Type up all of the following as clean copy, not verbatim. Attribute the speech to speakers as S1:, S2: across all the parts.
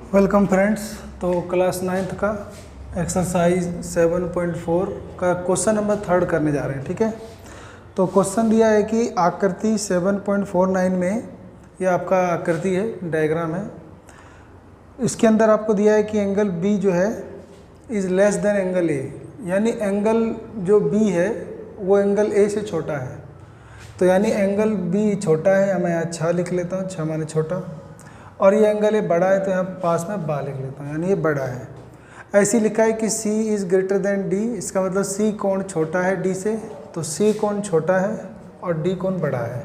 S1: Welcome friends. तो class 9th का exercise 7.4 का क्वेश्चन नंबर 3 करने जा रहे हैं। ठीक है, तो क्वेश्चन दिया है कि आकृति 7.49 में, यह आपका आकृति है, डायग्राम है। इसके अंदर आपको दिया है कि एंगल बी जो है is less than angle A, यानी एंगल जो बी है वो एंगल ए से छोटा है। तो यानी एंगल बी छोटा है, मैं यहाँ 6 लिख लेता हूँ, 6 माने छोटा, और ये एंगल ये बड़ा है तो यहाँ पास में बा लिख लेता हूँ, यानी ये बड़ा है। ऐसी लिखा है कि C is greater then D, इसका मतलब C कोण छोटा है D से, तो C कोण छोटा है और D कोण बड़ा है।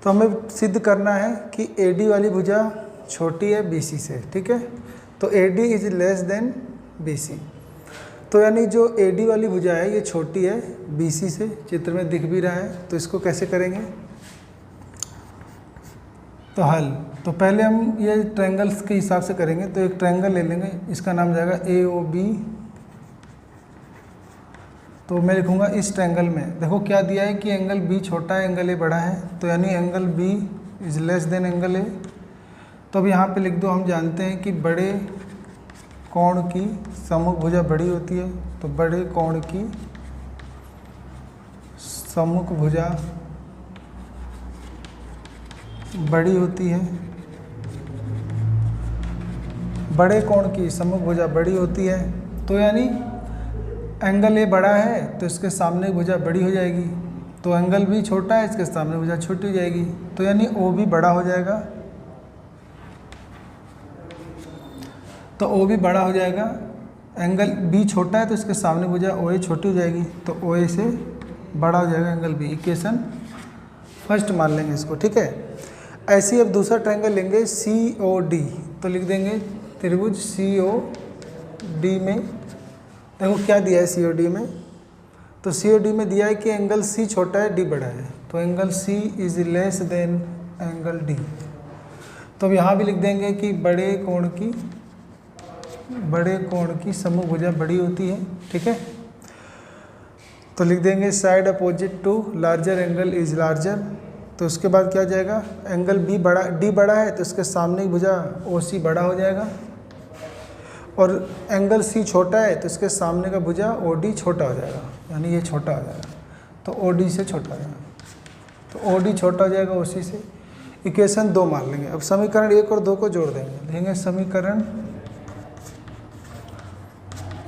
S1: तो हमें सिद्ध करना है कि AD वाली भुजा छोटी है BC से। ठीक है, तो AD is less than BC, तो यानी जो AD वाली भुजा है ये छोटी है BC से, चित्र में दिख भी रहा है। तो इसको कैसे करेंगे, तो हल, तो पहले हम ये ट्रायंगल्स के हिसाब से करेंगे। तो एक ट्रायंगल ले लेंगे, इसका नाम जाएगा AOB। तो मैं लिखूँगा इस ट्रायंगल में, देखो क्या दिया है कि एंगल B छोटा है, एंगल A बड़ा है, तो यानी angle B is less than angle A। तो अब यहाँ पे लिख दो, हम जानते हैं कि बड़े कोण की सम्मुख भुजा बड़ी होती है, तो बड़े कोण की सम्मुख भुजा बड़ी होती है, बड़े कोण की सम्मुख भुजा बड़ी होती है। तो यानी एंगल ए बड़ा है तो इसके सामने भुजा बड़ी हो जाएगी, तो एंगल भी छोटा है, इसके सामने भुजा छोटी हो जाएगी, तो यानी ओ भी बड़ा हो जाएगा। तो ओ भी बड़ा हो जाएगा, एंगल बी छोटा है तो इसके सामने भुजा ओ ए छोटी हो जाएगी, तो ओ ए से बड़ा हो जाएगा एंगल बी। इक्वेशन फर्स्ट मान लेंगे इसको। ठीक है, ऐसे ही अब दूसरा ट्रायंगल लेंगे COD, तो लिख देंगे त्रिभुज COD में। देखो क्या दिया है COD में, तो COD में दिया है कि एंगल C छोटा है D बड़ा है, तो angle C is less than angle D। तो अब यहाँ भी लिख देंगे कि बड़े कोण की सम्मुख भुजा बड़ी होती है। ठीक है, तो लिख देंगे side opposite to larger angle is larger. तो उसके बाद क्या हो जाएगा, एंगल D बड़ा है तो इसके सामने की भुजा OC बड़ा हो जाएगा, और एंगल C छोटा है तो इसके सामने का भुजा OD छोटा हो जाएगा, यानी ये छोटा हो जाएगा, तो OD से छोटा हो जाएगा, तो OD छोटा हो जाएगा OC से। इक्वेशन 2 मान लेंगे। अब समीकरण 1 और 2 को जोड़ देंगे, देंगे समीकरण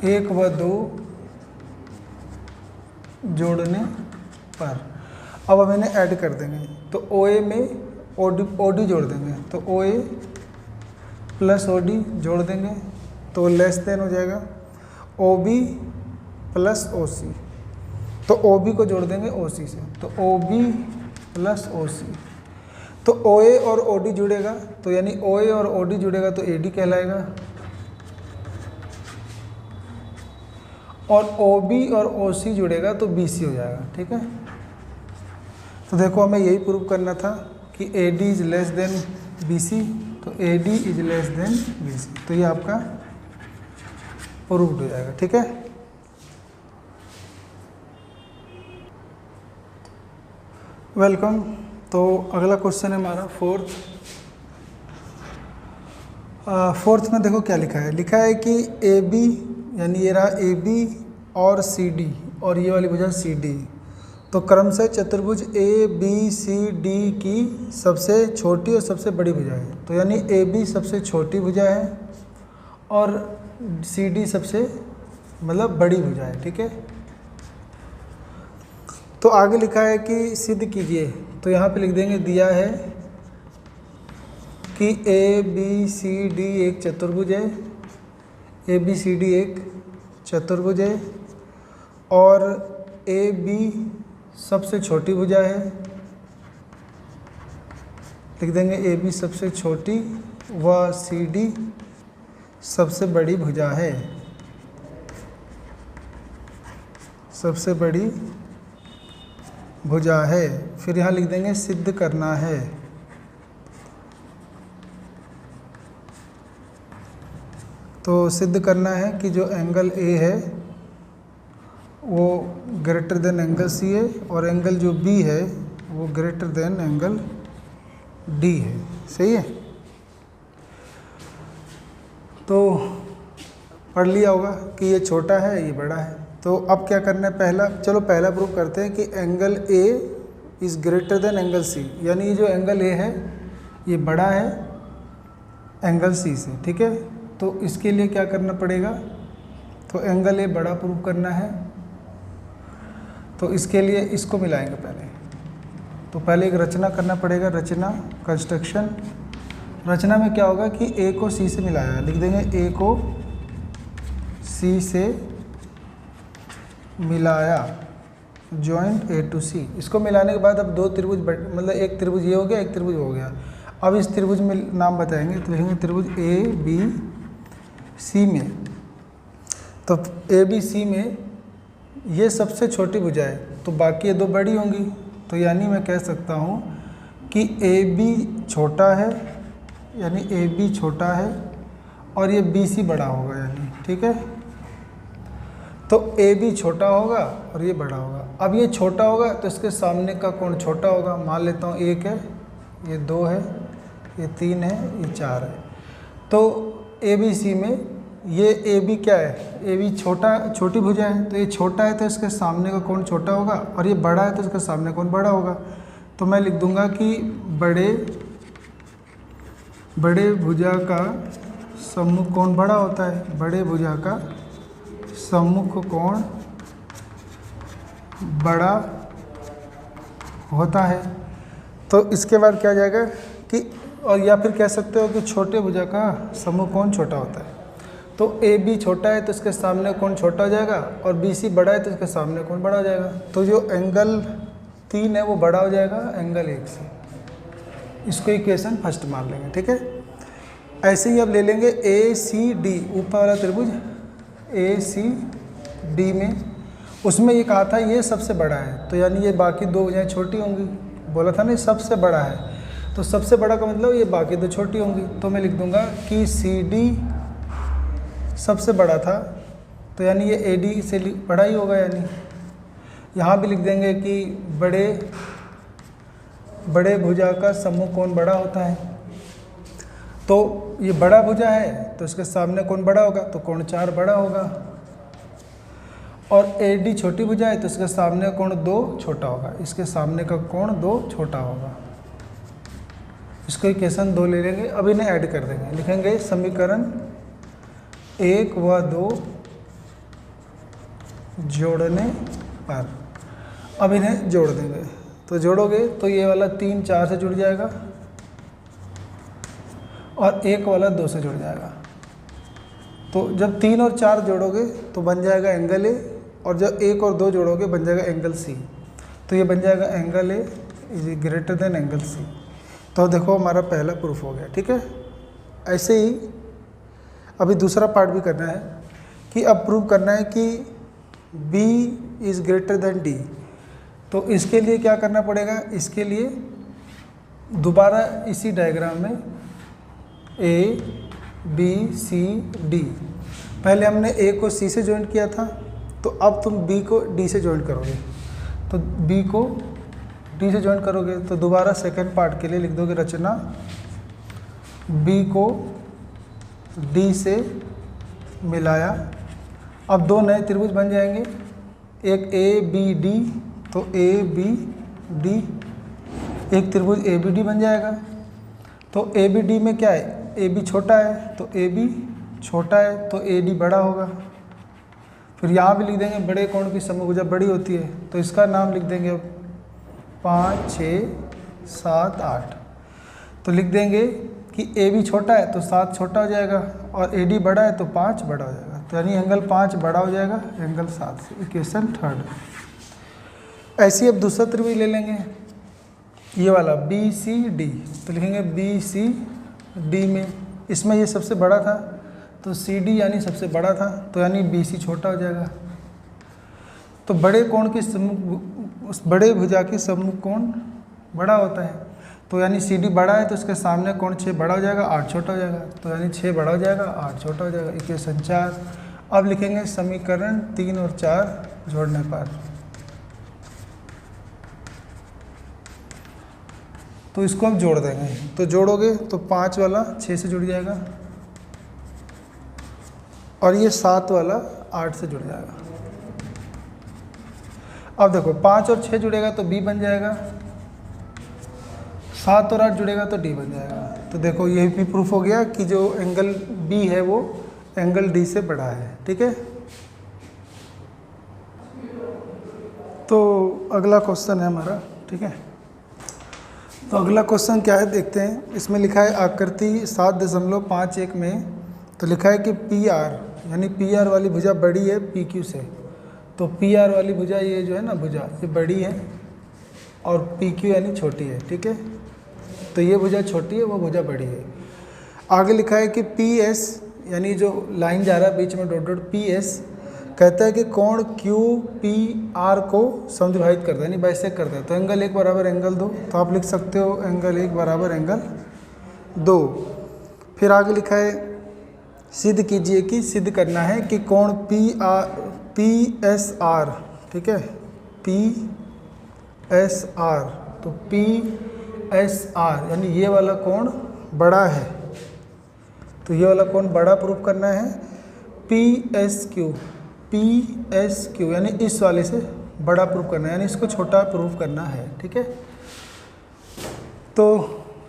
S1: 1 व 2 जोड़ने पर अब हम इन्हें ऐड कर देंगे, तो OA में OD जोड़ देंगे, तो OA प्लस OD जोड़ देंगे तो लेस देन हो जाएगा OB प्लस OC, तो OB को जोड़ देंगे OC से, तो OB प्लस OC, तो OA और OD जुड़ेगा, तो यानी OA और OD जुड़ेगा तो AD कहलाएगा, और OB और OC जुड़ेगा तो BC हो जाएगा। ठीक है, तो देखो हमें यही प्रूव करना था कि AD is less than BC, तो AD is less than BC, तो ये आपका प्रूव्ड हो जाएगा। ठीक है, वेलकम। तो अगला क्वेश्चन है हमारा फोर्थ में देखो क्या लिखा है, लिखा है कि AB, यानी ये रहा AB और CD, और ये वाली भुजा CD, तो क्रमशः चतुर्भुज ABCD की सबसे छोटी और सबसे बड़ी भुजा है। तो यानी AB सबसे छोटी भुजा है और CD सबसे मतलब बड़ी भुजा है। ठीक है, तो आगे लिखा है कि सिद्ध कीजिए, तो यहाँ पे लिख देंगे, दिया है कि ABCD एक चतुर्भुज है, ABCD एक चतुर्भुज है, और AB सबसे छोटी भुजा है, लिख देंगे AB सबसे छोटी व CD सबसे बड़ी भुजा है, सबसे बड़ी भुजा है। फिर यहाँ लिख देंगे सिद्ध करना है, तो सिद्ध करना है कि जो एंगल A है वो ग्रेटर देन एंगल C है, और एंगल जो B है वो ग्रेटर देन एंगल D है। सही है, तो पढ़ लिया होगा कि ये छोटा है ये बड़ा है। तो अब क्या करना है, पहला प्रूफ करते हैं कि angle A is greater than angle C, यानी ये जो एंगल ए है ये बड़ा है एंगल सी से, ठीक है। तो इसके लिए क्या करना पड़ेगा, तो एंगल ए बड़ा प्रूव करना है, तो इसके लिए इसको मिलाएंगे पहले। तो पहले एक रचना करना पड़ेगा, रचना कंस्ट्रक्शन। रचना में क्या होगा कि ए को सी से मिलाया, लिख देंगे ए को सी से मिलाया, जॉइंट ए टू सी। इसको मिलाने के बाद अब दो त्रिभुज, मतलब एक त्रिभुज ये हो गया, एक त्रिभुज हो गया। अब इस त्रिभुज में नाम बताएंगे, तो लिखेंगे त्रिभुज ए बी सी में। तो ए बी सी में ये सबसे छोटी भुजा है, तो बाकी ये दो बड़ी होंगी। तो यानी मैं कह सकता हूँ कि ए बी छोटा है, यानी ए बी छोटा है और ये बी सी बड़ा होगा, यानी ठीक है। तो ए बी छोटा होगा और ये बड़ा होगा। अब ये छोटा होगा तो इसके सामने का कोण छोटा होगा। मान लेता हूँ 1 है, ये 2 है, ये 3 है, ये 4 है। तो ए बी सी में ये ए बी क्या है, ए बी छोटी भुजा है, तो ये छोटा है तो इसके सामने का कोण छोटा होगा, और ये बड़ा है तो इसके सामने कोण बड़ा होगा। तो मैं लिख दूंगा कि बड़े भुजा का सम्मुख कोण बड़ा होता है, बड़े भुजा का सम्मुख कोण बड़ा होता है। तो इसके बाद क्या जाएगा कि, और या फिर कह सकते हो कि छोटे भुजा का सम्मुख कोण छोटा होता है। तो ए बी छोटा है तो इसके सामने कोण छोटा हो जाएगा, और बी सी बड़ा है तो इसके सामने कोण बड़ा हो जाएगा। तो जो एंगल 3 है वो बड़ा हो जाएगा एंगल 1 से। इसको इक्वेशन फर्स्ट मान लेंगे, ठीक है। ऐसे ही अब ले लेंगे ए सी डी, ऊपर वाला त्रिभुज ए सी डी में, उसमें ये कहा था ये सबसे बड़ा है, तो यानी ये बाकी दो भुजाएं छोटी होंगी। बोला था ना सबसे बड़ा है, तो सबसे बड़ा का मतलब ये बाकी दो छोटी होंगी। तो मैं लिख दूंगा कि सी डी सबसे बड़ा था, तो यानी ये ए डी से बड़ा ही होगा। यानी यहाँ भी लिख देंगे कि बड़े भुजा का सम्मुख कोण बड़ा होता है। तो ये बड़ा भुजा है तो इसके सामने कोण बड़ा होगा, तो कोण 4 बड़ा होगा। और ए डी छोटी भुजा है तो इसके सामने कोण 2 छोटा होगा, इसके सामने का कोण 2 छोटा होगा। इसको इक्वेशन 2 ले लेंगे, अब इन्हें ऐड कर देंगे। लिखेंगे समीकरण 1 व 2 जोड़ने पर। अब इन्हें जोड़ देंगे, तो जोड़ोगे तो ये वाला 3 4 से जुड़ जाएगा और 1 वाला 2 से जुड़ जाएगा। तो जब 3 और 4 जोड़ोगे तो बन जाएगा एंगल ए, और जब 1 और 2 जोड़ोगे बन जाएगा एंगल सी। तो ये बन जाएगा angle A is greater than angle C. तो देखो हमारा पहला प्रूफ हो गया, ठीक है। ऐसे ही अभी दूसरा पार्ट भी करना है कि अब प्रूव करना है कि B is greater then D। तो इसके लिए क्या करना पड़ेगा, इसके लिए दोबारा इसी डायग्राम में A B C D, पहले हमने A को C से ज्वाइंट किया था, तो अब तुम B को D से ज्वाइंट करोगे। तो B को D से ज्वाइंट करोगे तो दोबारा सेकंड पार्ट के लिए लिख दोगे रचना B को D से मिलाया। अब दो नए त्रिभुज बन जाएंगे, एक A B D, तो A B D, एक त्रिभुज A B D बन जाएगा। तो A B D में क्या है, A B छोटा है तो A B छोटा है तो A D बड़ा होगा। फिर यहाँ भी लिख देंगे बड़े कोण की समभुजा बड़ी होती है, तो इसका नाम लिख देंगे अब 5 6 7 8। तो लिख देंगे कि ए बी छोटा है तो 7 छोटा हो जाएगा, और ए डी बड़ा है तो 5 बड़ा हो जाएगा। तो यानी एंगल 5 बड़ा हो जाएगा एंगल 7 से। Equation third. ऐसे ही अब दूसरा त्रिभुज ले लेंगे, ये वाला बी सी डी। तो लिखेंगे बी सी डी में, इसमें ये सबसे बड़ा था तो सी डी यानी सबसे बड़ा था, तो यानी बी सी छोटा हो जाएगा। तो बड़े कोण की सम्मुख, बड़े भुजा की सम्मुख कोण बड़ा होता है, तो यानी सी डी बड़ा है तो इसके सामने कोण 6 बड़ा हो जाएगा, 8 छोटा हो जाएगा। तो यानी 6 बड़ा हो जाएगा, 8 छोटा हो जाएगा। इक्वेशन 4। अब लिखेंगे समीकरण 3 और 4 जोड़ने पर। तो इसको अब जोड़ देंगे, तो जोड़ोगे तो 5 वाला 6 से जुड़ जाएगा, और ये 7 वाला 8 से जुड़ जाएगा। अब देखो 5 और 6 जुड़ेगा तो बी बन जाएगा, 7 और 8 जुड़ेगा तो डी बन जाएगा। तो देखो ये भी प्रूफ हो गया कि जो एंगल बी है वो एंगल डी से बड़ा है। ठीक है, तो अगला क्वेश्चन है हमारा। ठीक है, तो अगला क्वेश्चन क्या है देखते हैं। इसमें लिखा है आकृति 7.51 में तो लिखा है कि पी आर यानी पी आर वाली भुजा बड़ी है पी क्यू से। तो पी आर वाली भुजा ये जो है ना भुजा ये बड़ी है और पी क्यू यानी छोटी है। ठीक है, तो ये भुजा छोटी है वो भुजा बड़ी है। आगे लिखा है कि पी एस यानी जो लाइन जा रहा है बीच में डॉट डॉट पी एस कहता है कि कोण क्यू पी आर को समद्विभाजित करता है यानी बाइसेक्ट करता है। तो एंगल 1 बराबर एंगल 2, तो आप लिख सकते हो एंगल 1 बराबर एंगल 2। फिर आगे लिखा है सिद्ध कीजिए कि सिद्ध करना है कि कोण पी एस आर, ठीक है, पी एस आर, तो पी एस आर यानी ये वाला कोण बड़ा है, तो ये वाला कोण बड़ा प्रूफ करना है। पी एस क्यू यानी इस वाले से बड़ा प्रूफ करना है यानी इसको छोटा प्रूफ करना है। ठीक है, तो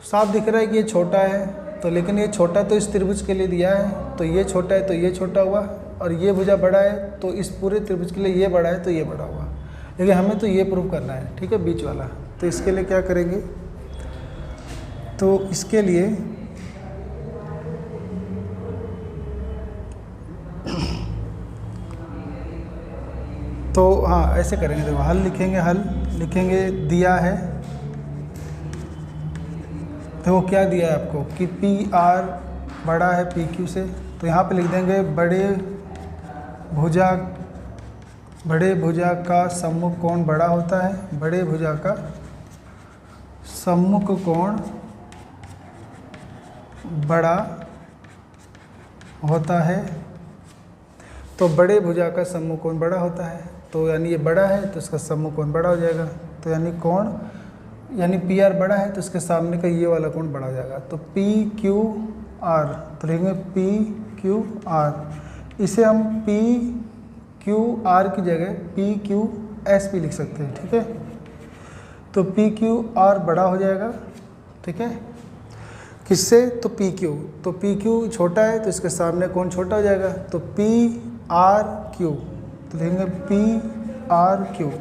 S1: साफ दिख रहा है कि ये छोटा है, तो लेकिन ये छोटा तो इस त्रिभुज के लिए दिया है, तो ये छोटा है तो ये छोटा हुआ, और ये भुजा बड़ा है तो इस पूरे त्रिभुज के लिए ये बड़ा है तो ये बड़ा हुआ, लेकिन हमें तो ये प्रूफ करना है। ठीक है, बीच वाला। तो इसके लिए क्या करेंगे, तो इसके लिए तो हाँ ऐसे करेंगे, देखो हल लिखेंगे दिया है, देखो क्या दिया है आपको कि पी आर बड़ा है पी क्यू से, तो यहाँ पे लिख देंगे बड़े भुजा का सम्मुख कोण बड़ा होता है, बड़े भुजा का सम्मुख कोण बड़ा होता है, तो बड़े भुजा का सम्मुख कोण बड़ा होता है, तो यानी ये बड़ा है तो इसका सम्मुख कोण बड़ा हो जाएगा, तो यानी कोण यानी पी आर बड़ा है तो इसके सामने का ये वाला कोण बड़ा हो जाएगा। तो पी क्यू आर, तो लिखेंगे पी क्यू आर, इसे हम पी क्यू आर की जगह पी क्यू एस भी लिख सकते हैं। ठीक है, तो पी क्यू आर बड़ा हो जाएगा। ठीक है, किससे, तो पी क्यू, तो पी क्यू छोटा है तो इसके सामने कोण छोटा हो जाएगा, तो पी आर क्यू, तो लिखेंगे पी आर क्यू,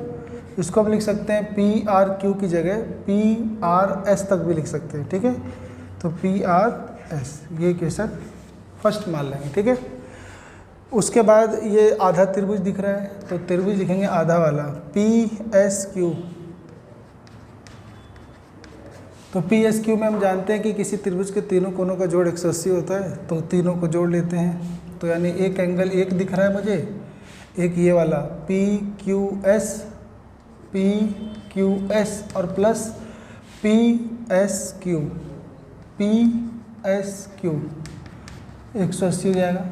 S1: इसको हम लिख सकते हैं पी आर क्यू की जगह पी आर एस तक भी लिख सकते हैं। ठीक है, तो पी आर एस ये क्वेश्चन फर्स्ट मान लेंगे। ठीक है, उसके बाद ये आधा त्रिभुज दिख रहा है तो त्रिभुज लिखेंगे आधा वाला पी एस क्यू, तो पी एस क्यू में हम जानते हैं कि किसी त्रिभुज के तीनों कोनों का जोड़ 180 होता है, तो तीनों को जोड़ लेते हैं, तो यानी एक एंगल 1 दिख रहा है मुझे, एक ये वाला पी क्यू एस और प्लस पी एस क्यू 180 हो जाएगा।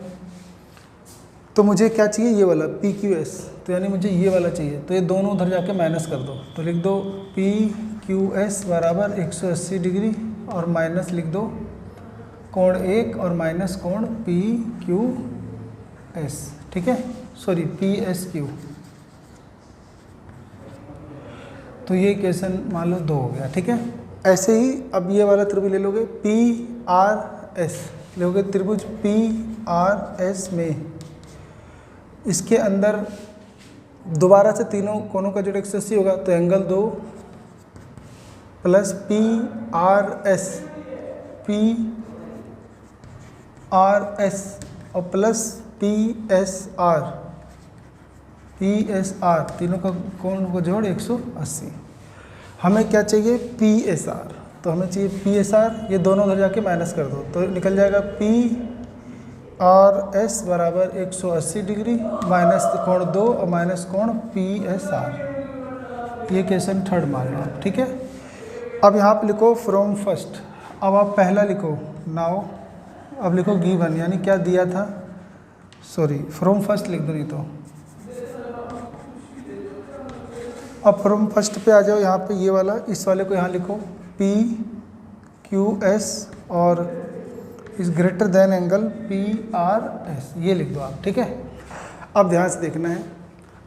S1: तो मुझे क्या चाहिए, ये वाला पी क्यू एस, तो यानी मुझे ये वाला चाहिए, तो ये दोनों उधर जाके माइनस कर दो, तो लिख दो पी क्यू एस बराबर 180 डिग्री और माइनस लिख दो कोण 1 और माइनस कोण पी क्यू एस। ठीक है, सॉरी पी एस क्यू, तो ये इक्वेशन मान लो 2 हो गया। ठीक है, ऐसे ही अब ये वाला त्रिभुज ले लोगे पी आर एस, लोगे त्रिभुज पी आर एस में इसके अंदर दोबारा से तीनों कोनों का जोड़ 180 होगा, तो angle 2 plus P R S और प्लस पी एस आर तीनों का कोण को जोड़ 180। हमें क्या चाहिए, पी एस आर, तो हमें चाहिए पी एस आर, ये दोनों उधर जाके माइनस कर दो, तो निकल जाएगा पी आर एस बराबर 180 डिग्री माइनस कोण 2 और माइनस कोण पी एस आर। ये क्वेश्चन थर्ड मान लो। ठीक है, अब यहाँ पे लिखो फ्रॉम फर्स्ट, अब आप पहला लिखो नाउ, अब लिखो गिवन यानी क्या दिया था, सॉरी फ्रॉम फर्स्ट लिख दो नहीं तो, अब फ्रॉम फर्स्ट पे आ जाओ, यहाँ पे ये वाला इस वाले को यहाँ लिखो पी क्यू एस और is greater than angle PRS, ये लिख दो आप, ठीक है। अब ध्यान से देखना है,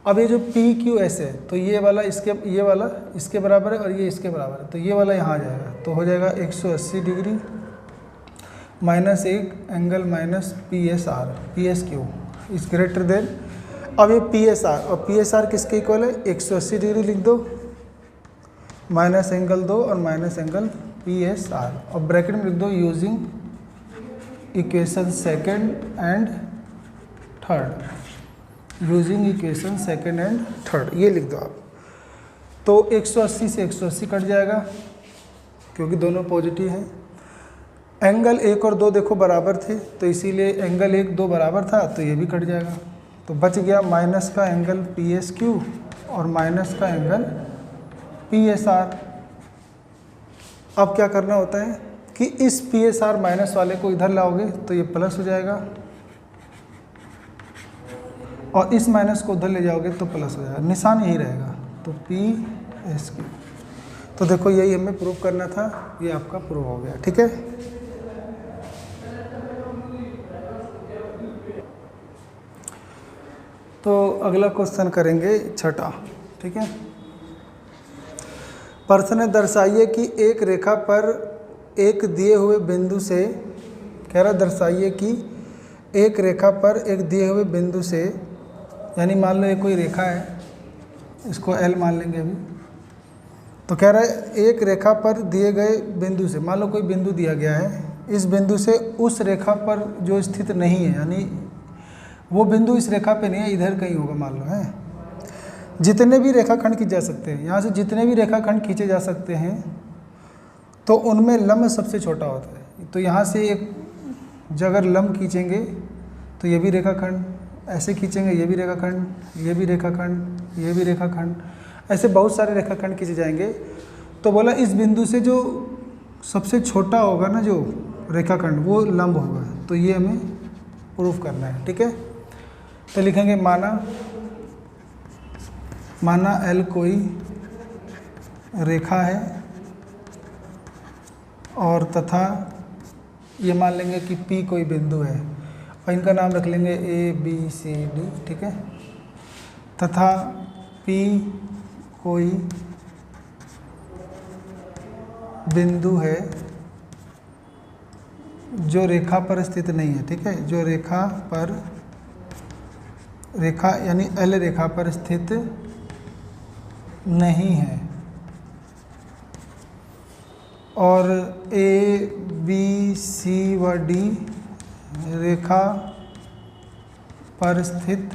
S1: अब ये जो PQS है तो ये वाला इसके बराबर है और ये इसके बराबर है, तो ये वाला यहाँ आ जाएगा, तो हो जाएगा 180 डिग्री माइनस एक angle minus PSQ is greater then, अब ये PSR, और PSR किसके इक्वल है, 180 डिग्री लिख दो माइनस एंगल 2 और माइनस एंगल PSR, और ब्रैकेट में लिख दो using equation second and third, using equation second and third, ये लिख दो आप। तो 180 से 180 कट जाएगा क्योंकि दोनों पॉजिटिव हैं। एंगल 1 और 2 देखो बराबर थे, तो इसीलिए एंगल 1 2 बराबर था, तो ये भी कट जाएगा, तो बच गया माइनस का एंगल PSQ और माइनस का एंगल PSR। अब क्या करना होता है कि इस PSR माइनस वाले को इधर लाओगे तो ये प्लस हो जाएगा, और इस माइनस को उधर ले जाओगे तो प्लस हो जाएगा, निशान यही रहेगा, तो PSQ। तो देखो यही हमें प्रूव करना था, ये आपका प्रूव हो गया, ठीक है। तो अगला क्वेश्चन करेंगे छठा, ठीक है। प्रश्न है दर्शाइए कि एक रेखा पर एक दिए हुए बिंदु से, कह रहा दर्शाइए कि एक रेखा पर एक दिए हुए बिंदु से, यानी मान लो ये कोई रेखा है, इसको L मान लेंगे अभी, तो कह रहा है एक रेखा पर दिए गए बिंदु से, मान लो कोई बिंदु दिया गया है, इस बिंदु से उस रेखा पर जो स्थित नहीं है, यानी वो बिंदु इस रेखा पे नहीं है, इधर कहीं होगा मान लो, है। जितने भी रेखाखंड खींचे जा सकते हैं, यहाँ से जितने भी रेखाखंड खींचे जा सकते हैं, तो उनमें लंब सबसे छोटा होता है। तो यहाँ से एक अगर लंब खींचेंगे तो ये भी रेखाखंड, ऐसे खींचेंगे ये भी रेखाखंड, ये भी रेखाखंड, ये भी रेखाखंड, ऐसे बहुत सारे रेखाखंड खींचे जाएंगे। तो बोला इस बिंदु से जो सबसे छोटा होगा ना जो रेखाखंड, वो लंब होगा, तो ये हमें प्रूफ करना है, ठीक है। तो लिखेंगे माना L कोई रेखा है, और तथा ये मान लेंगे कि P कोई बिंदु है, और इनका नाम रख लेंगे ABCD, ठीक है। तथा P कोई बिंदु है जो रेखा पर स्थित नहीं है, ठीक है, जो रेखा यानी L रेखा पर स्थित नहीं है, और ABC व D रेखा पर स्थित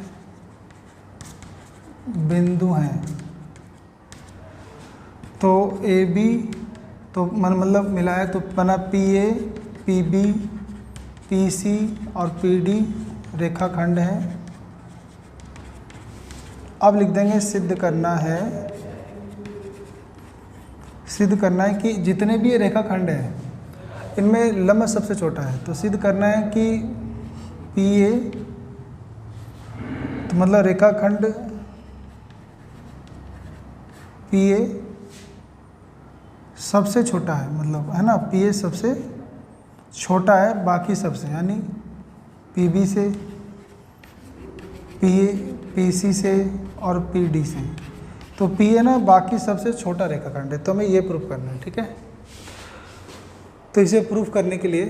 S1: बिंदु हैं। तो AB तो मतलब मिलाया तो बना PA, PB, PC और PD रेखाखंड है। अब लिख देंगे सिद्ध करना है कि जितने भी ये रेखाखंड हैं इनमें लंब सबसे छोटा है, तो सिद्ध करना है कि PA तो मतलब रेखाखंड PA सबसे छोटा है, मतलब है ना, PA सबसे छोटा है बाकी सबसे, यानी PB से, PC से और PD से। तो PA ना बाकी सबसे छोटा रेखाखंड है, तो हमें ये प्रूफ करना है, ठीक है। तो इसे प्रूफ करने के लिए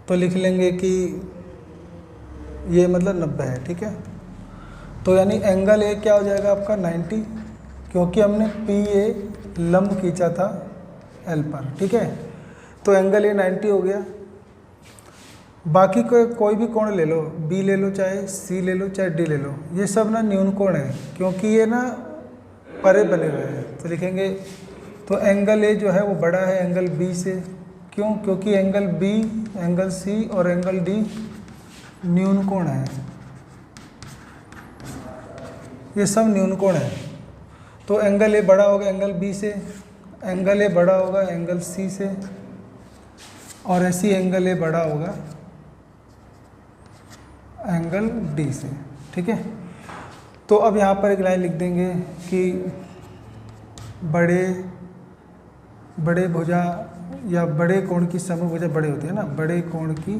S1: तो लिख लेंगे कि ये मतलब 90 है, ठीक है। तो यानी एंगल A क्या हो जाएगा आपका 90, क्योंकि हमने PA लंब खींचा था L पर, ठीक है। तो एंगल A 90 हो गया। बाकी कोई भी कोण ले लो, B ले लो, चाहे C ले लो, चाहे D ले लो, ये सब ना न्यून कोण है, क्योंकि ये ना परे बने हुए हैं। तो लिखेंगे तो एंगल A जो है वो बड़ा है एंगल B से, क्यों? क्योंकि एंगल B, एंगल C और एंगल D न्यून कोण है, ये सब न्यून कोण है। तो एंगल A बड़ा होगा एंगल B से, एंगल A बड़ा होगा एंगल C से, और ऐसी एंगल A बड़ा होगा एंगल D से, ठीक है। तो अब यहाँ पर एक लाइन लिख देंगे कि बड़े भुजा या बड़े कोण की सम्मुख भुजा बड़े होती है ना, बड़े कोण की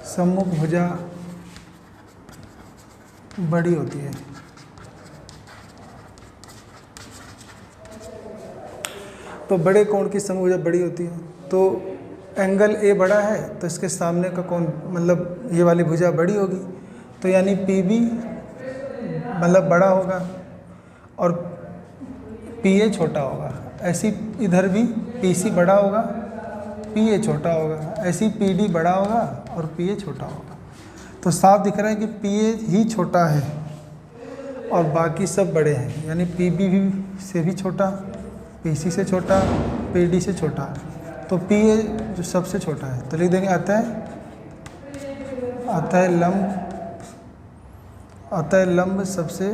S1: सम्मुख भुजा बड़ी होती है। तो बड़े कोण की सम्मुख भुजा बड़ी होती है, तो एंगल ए बड़ा है तो इसके सामने का कोण मतलब ये वाली भुजा बड़ी होगी, तो यानी पी बी मतलब बड़ा होगा और पी ए छोटा होगा। ऐसी इधर भी पी सी बड़ा होगा, पी ए छोटा होगा, ऐसी पी डी बड़ा होगा और पी ए छोटा होगा। तो साफ दिख रहा है कि पी ए ही छोटा है और बाकी सब बड़े हैं, यानी पी बी से भी छोटा, पी सी से छोटा, पी डी से छोटा, तो पी ए जो सबसे छोटा है। तो लिख देंगे अतः लंब सबसे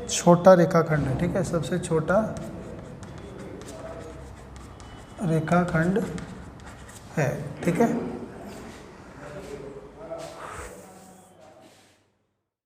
S1: छोटा रेखाखंड है, ठीक है, सबसे छोटा रेखाखंड है, ठीक है।